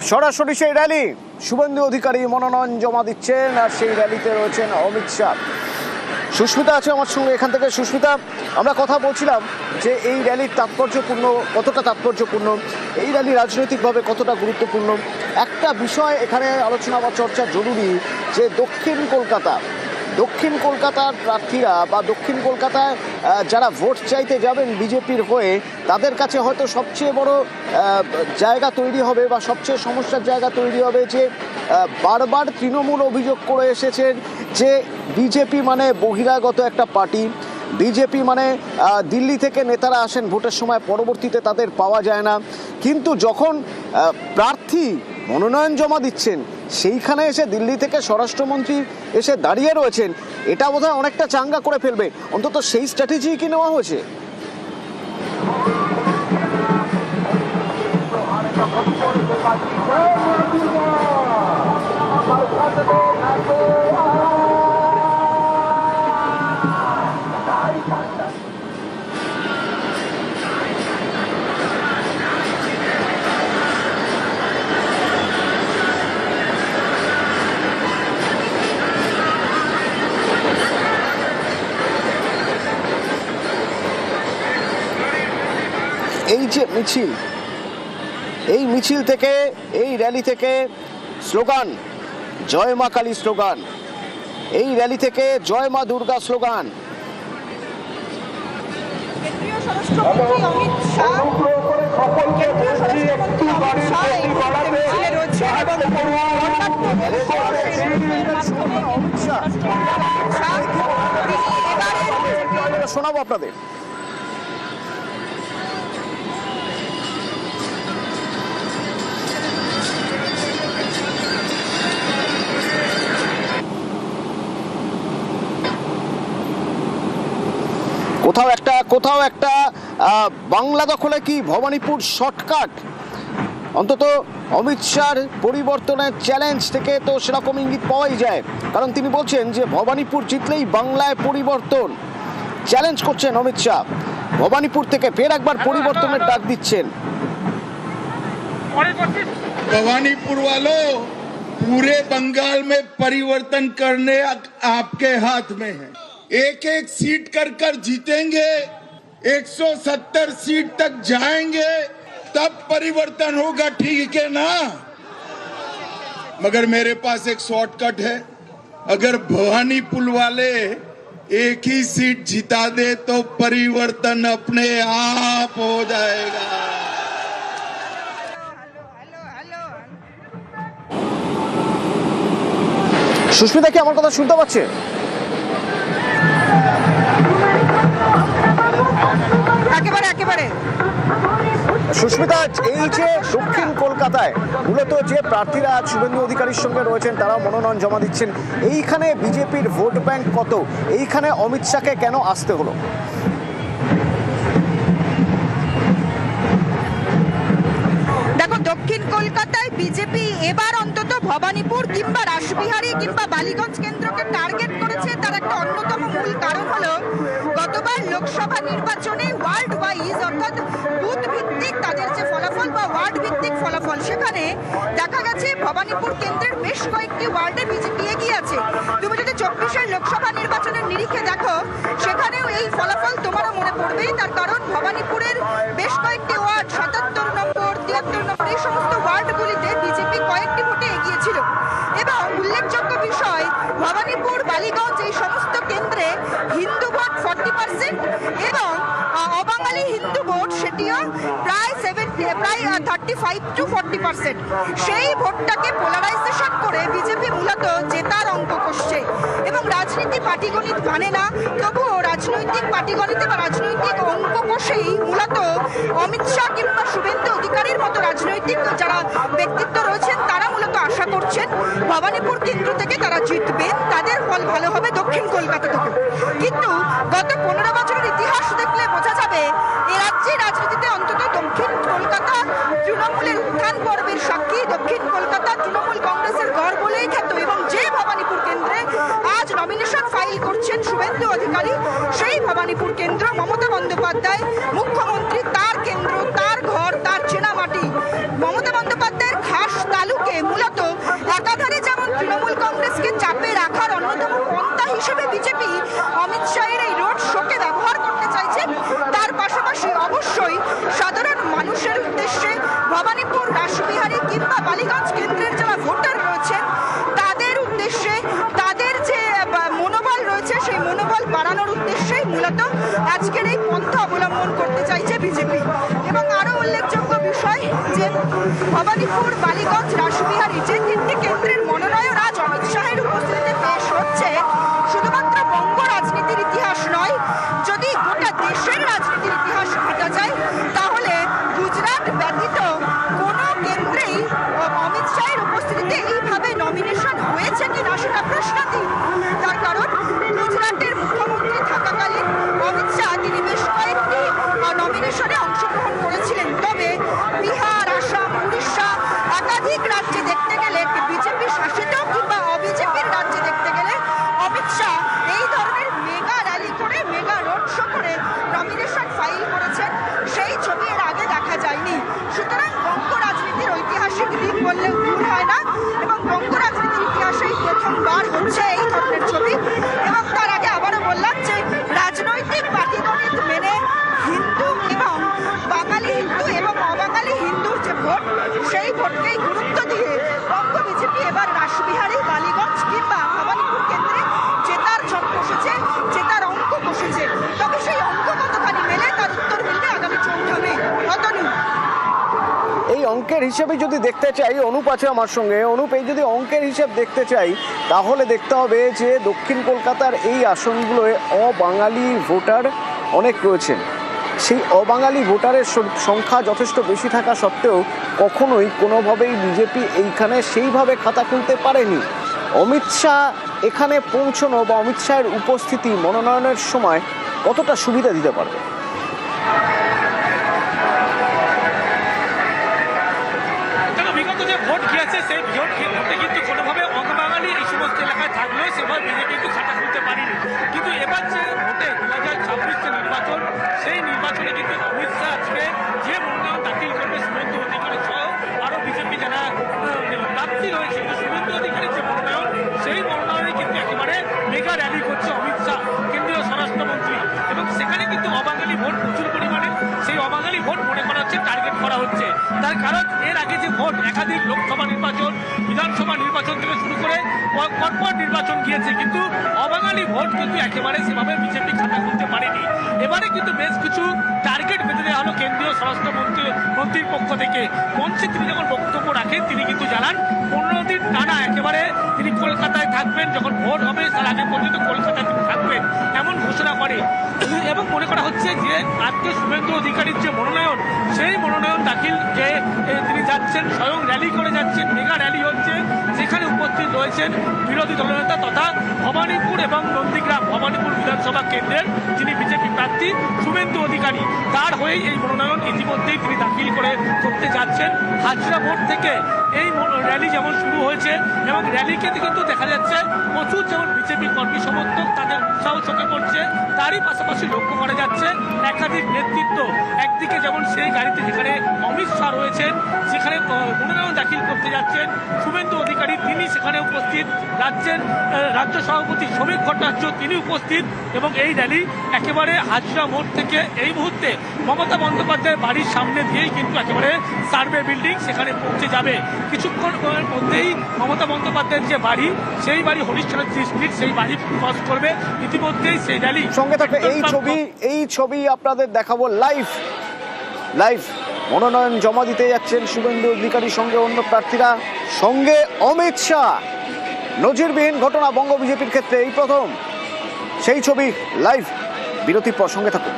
সরাসরি সেই র্যালি, শুভেন্দু অধিকারী মনোনয়ন জমা দিচ্ছেন আর সেই র্যালিতে রয়েছেন অমিত শাহ। সুস্মিতা আছে আমার সঙ্গে এখান থেকে। সুস্মিতা, আমরা কথা বলছিলাম যে এই র্যালির তাৎপর্যপূর্ণ, কতটা তাৎপর্যপূর্ণ, এই র্যালি রাজনৈতিকভাবে কতটা গুরুত্বপূর্ণ। একটা বিষয় এখানে আলোচনা বা চর্চা জরুরি যে দক্ষিণ কলকাতার প্রার্থীরা বা দক্ষিণ কলকাতায় যারা ভোট চাইতে যাবেন বিজেপির হয়ে, তাদের কাছে হয়তো সবচেয়ে বড় জায়গা তৈরি হবে বা সবচেয়ে সমস্যার জায়গা তৈরি হবে যে বারবার তৃণমূল অভিযোগ করে এসেছেন যে বিজেপি মানে বহিরাগত একটা পার্টি, বিজেপি মানে দিল্লি থেকে নেতারা আসেন ভোটের সময়, পরবর্তীতে তাদের পাওয়া যায় না। কিন্তু যখন প্রার্থী মনোনয়ন জমা দিচ্ছেন সেইখানে এসে দিল্লি থেকে স্বরাষ্ট্রমন্ত্রী এসে দাঁড়িয়ে রয়েছেন, এটা বোধহয় অনেকটা চাঙ্গা করে ফেলবে। অন্তত সেই স্ট্র্যাটেজি কি নেওয়া হয়েছে? এই যে মিছিল, এই মিছিল থেকে, এই র্যালি থেকে স্লোগান জয় মা কালী স্লোগান, এই র্যালি থেকে জয় মা দুর্গা স্লোগান। কেন্দ্রীয় স্বরাষ্ট্রমন্ত্রী অমিত শাহ এই মুহূর্তে মিছিলে রয়েছেন এবং শোনাবো আপনাদের। কোথাও একটা বাংলা দখলে কি ভবানীপুর শর্টকাট? অন্তত অমিত শাহর পরিবর্তনের চ্যালেঞ্জ থেকে তো সেরকম ইঙ্গিত পাওয়াই যায়, কারণ তিনি বলছেন যে ভবানীপুর জিতলেই বাংলায় পরিবর্তন। চ্যালেঞ্জ করছেন অমিত শাহ, ভবানীপুর থেকে ফের একবার পরিবর্তনের ডাক দিচ্ছেন। भवानीपुर वालों, पूरे बंगाल में परिवर्तन करने आपके हाथ में है। एक एक सीट कर जीतेंगे, 170 सीट तक जाएंगे, तब परिवर्तन होगा, ठीक है ना? मगर मेरे पास एक शॉर्टकट है। अगर भवानीपुर वाले एक ही सीट जिता दे तो परिवर्तन अपने आप हो जाएगा। সুস্মিতা কি আমার কথা শুনতে পাচ্ছে? একেবারে সুস্মিতা, এই যে দক্ষিণ কলকাতায় মূলত যে প্রার্থীরা শুভেন্দু অধিকারীর সঙ্গে রয়েছেন তারাও মনোনয়ন জমা দিচ্ছেন, এইখানে বিজেপির ভোট ব্যাংক কত? এইখানে অমিত শাহকে কেন আসতে হলো? দেখো, দক্ষিণ কলকাতায় বিজেপি এবার অন্তত ভবানীপুর কিংবা রাসবিহারী কিংবা বালিগঞ্জ কেন্দ্রকে টার্গেট করেছে। তার একটা অন্যতম মূল কারণ হলো গতবার লোকসভা নির্বাচনে ওয়ার্ড ওয়াইজ অর্থাৎ বুথ ভিত্তিক তাদের যে ফলাফল বা ওয়ার্ড ভিত্তিক ফলাফল, সেখানে দেখা গেছে ভবানীপুর কেন্দ্রের বেশ কয়েকটি ওয়ার্ডে বিজেপি এগিয়ে আছে। তুমি যদি 24-এর লোকসভা নির্বাচনের নিরিখে দেখো, সেখানেও এই ফলাফল তোমারও মনে পড়বেই। তার কারণ ভবানীপুরের বেশ কয়েকটি ওয়ার্ড 77 নম্বর, 73 নম্বর, এই সমস্ত ওয়ার্ডগুলিতে বিজেপি কয়েকটি ভোটে এগিয়েছিল। এবং উল্লেখযোগ্য বিষয়, ভবানীপুর, বালিগঞ্জ এই সমস্ত কেন্দ্রে হিন্দু ভোট 40% এবং অবাঙালি হিন্দু ভোট সেটিও প্রায় 35 to 40%। সেই ভোটটাকে পোলারাইজেশন করে বিজেপি মূলত জেতার অঙ্ক কষছে। এবং রাজনীতি পাটিগণিত মানে না, তবুও রাজনৈতিক পাটিগণিতে বা রাজনৈতিক অঙ্ক কষেই মূলত অমিত শাহ কিংবা শুভেন্দু অধিকারীর মতো রাজনৈতিক যারা ব্যক্তিত্ব রয়েছেন তারা মূলত আশা করছেন ভবানীপুর কেন্দ্র থেকে তারা জিতবেন, তাদের ফল ভালো হবে দক্ষিণ কলকাতা থেকে। কিন্তু গত 15 বছরের ইতিহাস দেখলে বোঝা যাবে এ রাজ্যের রাজনীতিতে অন্তত দক্ষিণ কলকাতা তৃণমূলের উত্থান পর্বের সাক্ষী। দক্ষিণ কলকাতা তৃণমূল কংগ্রেসের গড় বলেই খ্যাত। এবং যে ভবানীপুর কেন্দ্রে আজ নমিনেশন ফাইল করছেন শুভেন্দু অধিকারী, সেই ভবানীপুর কেন্দ্র মমতা বন্দ্যোপাধ্যায় মুখ্যমন্ত্রী, তার কেন্দ্র, তার ঘর, তার চেনা মাটি। মমতা বন্দ্যোপাধ্যায়ের খাস কিংবা বালিগঞ্জ কেন্দ্রের যারা ভোটার রয়েছেন তাদের উদ্দেশ্যে, তাদের যে মনোবল রয়েছে সেই মনোবল বাড়ানোর উদ্দেশ্যেই মূলত আজকের এই পন্থা অবলম্বন করতে চাইছে বিজেপি। এবং আরো উল্লেখযোগ্য বিষয় যে ভবানীপুর, বালিগঞ্জ, রাসবিহারী যে তিনটি কেন্দ্রের মনোনয়ন আজ অমিত শাহের উপস্থিতিতে পেশ হচ্ছে, শুধুমাত্র বঙ্গ রাজনীতির ইতিহাস নয়, যদি গোটা দেশের রাজনীতির ইতিহাস ঘাটা যায় তাহলে গুজরাট ব্যতীত কোনো কেন্দ্রেই অমিত শাহের উপস্থিতিতে এইভাবে নমিনেশন হয়েছে কিনা সেটা প্রশ্নাতীত। তার কারণ গুজরাটের মুখ্যমন্ত্রী থাকাকালীন অমিত শাহ তিনি বেশ কয়েকটি নমিনেশনে অংশগ্রহণ করেছিলেন। তবে বিহার, আসাম, উড়িষ্যা একাধিক রাজ্যে দেখতে গেলে বিজেপি শাসিত কিংবা অবিজেপির রাজ্যে দেখতে গেলে অমিত শাহ এই ধরনের মেগা র্যালি করে, মেগা রোড শো করে নমিনেশন ফাইল করেছেন, সেই ছবি এর আগে দেখা যায়নি। সুতরাং বঙ্গ রাজনীতির ঐতিহাসিক দিক বললে ভুল হয় না এবং বঙ্গ রাজনীতির ইতিহাসেই প্রথমবার হচ্ছে এই ধরনের ছবি। এবং তার আগে আবারও বললাম যে রাজনৈতিক পাটিগণিত মেনে হিন্দু এবং বাঙালি হিন্দু এবং অবাঙালি হিন্দুর যে ভোট, সেই ভোটকেই গুরুত্ব দিয়ে বঙ্গ বিজেপি এবার রাসবিহারী, বালিগঞ্জ কিংবা ভবানীপুর কেন্দ্রে জেতার ছক কষেছে, জেতার অঙ্ক কষেছে। তবে সেই অঙ্ক কতখানি মেলে তার উত্তর মিলবে আগামী 14 মে। অতনু, এই অঙ্কের হিসেবে যদি দেখতে চাই, অনুপ আছে আমার সঙ্গে। অনুপ, এই যদি অঙ্কের হিসেব দেখতে চাই তাহলে দেখতে হবে যে দক্ষিণ কলকাতার এই আসনগুলোয় অবাঙালি ভোটার অনেক রয়েছেন। সেই অবাঙালি ভোটারের সংখ্যা যথেষ্ট বেশি থাকা সত্ত্বেও কখনোই কোনোভাবেই বিজেপি এইখানে সেইভাবে খাতা খুলতে পারেনি। অমিত শাহ এখানে পৌঁছানো বা অমিত শাহের উপস্থিতি মনোনয়নের সময় কতটা সুবিধা দিতে পারবে? বিগত যে ভোট গিয়েছে সেই ভোটে কিন্তু কোনোভাবে অবাঙালি এই সমস্ত এলাকায় থাকলেও সেভাবে বিজেপি কিন্তু খাতা খুলতে পারেনি। কিন্তু এবার যে ভোটে 2026 যে নির্বাচন, সেই নির্বাচনে কিন্তু অমিত শাহ আজকে যে মনোনয়ন দাখিল করবে শুভেন্দু অধিকারী সহ আরও বিজেপি যারা প্রার্থী রয়েছে, শুভেন্দু অধিকারীর যে মনোনয়ন, সেই মনোনয়নে কিন্তু একেবারে মেগা র্যালি করছে অমিত শাহ, কেন্দ্রীয় স্বরাষ্ট্রমন্ত্রী। এবং সেখানে কিন্তু অবাঙালি ভোট প্রচুর পরিমাণে, সেই অবাঙালি ভোট মনে করা হচ্ছে টার্গেট করা হচ্ছে। তার কারণ এর আগে যে ভোট একাধিক লোকসভা নির্বাচন, বিধানসভা নির্বাচন থেকে শুরু করে পরপর নির্বাচন গিয়েছে, কিন্তু অবাঙালি ভোট কিন্তু একেবারে সেভাবে বিজেপি খাতা খুলতে পারেনি। এবারে কিন্তু বেশ কিছু টার্গেট বেঁধে দেওয়া হলো কেন্দ্রীয় স্বরাষ্ট্রমন্ত্রীর পক্ষ থেকে। মঞ্চে তিনি যখন বক্তব্য রাখেন তিনি কিন্তু জানান 15 দিন টানা একেবারে তিনি কলকাতায় থাকবেন, যখন ভোট হবে তার আগে পর্যন্ত কলকাতায় তিনি থাকবেন এমন ঘোষণা করে। এবং মনে করা হচ্ছে যে আজকে শুভেন্দু অধিকারীর যে মনোনয়ন, সেই মনোনয়ন দাখিল যে তিনি যাচ্ছেন, স্বয়ং র্যালি করে যাচ্ছেন, মেগা র্যালি হচ্ছে, যেখানে উপস্থিত রয়েছেন বিরোধী দলনেতা তথা ভবানীপুর এবং নন্দীগ্রাম ভবানীপুর বিধানসভা কেন্দ্রের যিনি বিজেপি প্রার্থী শুভেন্দু অধিকারী, তার হয়েই এই মনোনয়ন ইতিমধ্যেই তিনি দাখিল করতে যাচ্ছেন। হাজরা মোড় থেকে এই র্যালি যেমন শুরু হয়েছে এবং র্যালিকে কিন্তু দেখা যাচ্ছে প্রচুর যেমন বিজেপি কর্মী সমর্থক তাদের উৎসাহ চোখে পড়ছে, তারই পাশাপাশি লক্ষ্য করা যাচ্ছে একাধিক নেতৃত্ব। একদিকে যেমন সেই গাড়িতে যেখানে অমিত শাহ রয়েছেন, যেখানে মনোনয়ন দাখিল করতে যাচ্ছেন শুভেন্দু অধিকারী, তিনি সেখানে উপস্থিত, রাজ্য সভাপতি শ্রমিক ভট্টাচার্য তিনি উপস্থিত। এবং এই র্যালি একেবারে হাজরা মোড় থেকে এই মুহূর্তে মমতা বন্দ্যোপাধ্যায়ের বাড়ির সামনে দিয়েই কিন্তু একেবারে সার্ভে বিল্ডিং সেখানে পৌঁছে যাবে। কিছুক্ষণ মধ্যেই মমতা বন্দ্যোপাধ্যায়ের যে বাড়ি, সেই বাড়ি হরিশ্চন্দ্র স্ট্রিট, সেই বাড়ি ক্রস করবে। ইতিমধ্যেই সেই র্যালি সঙ্গে থাকবে এই ছবি আপনাদের দেখাবো লাইভ। মনোনয়ন জমা দিতে যাচ্ছেন শুভেন্দু অধিকারীর সঙ্গে অন্য প্রার্থীরা, সঙ্গে অমিত শাহ। নজিরবিহীন ঘটনা বঙ্গ বিজেপির ক্ষেত্রে এই প্রথম। সেই ছবি লাইভ, বিরতির পর সঙ্গে থাকুন।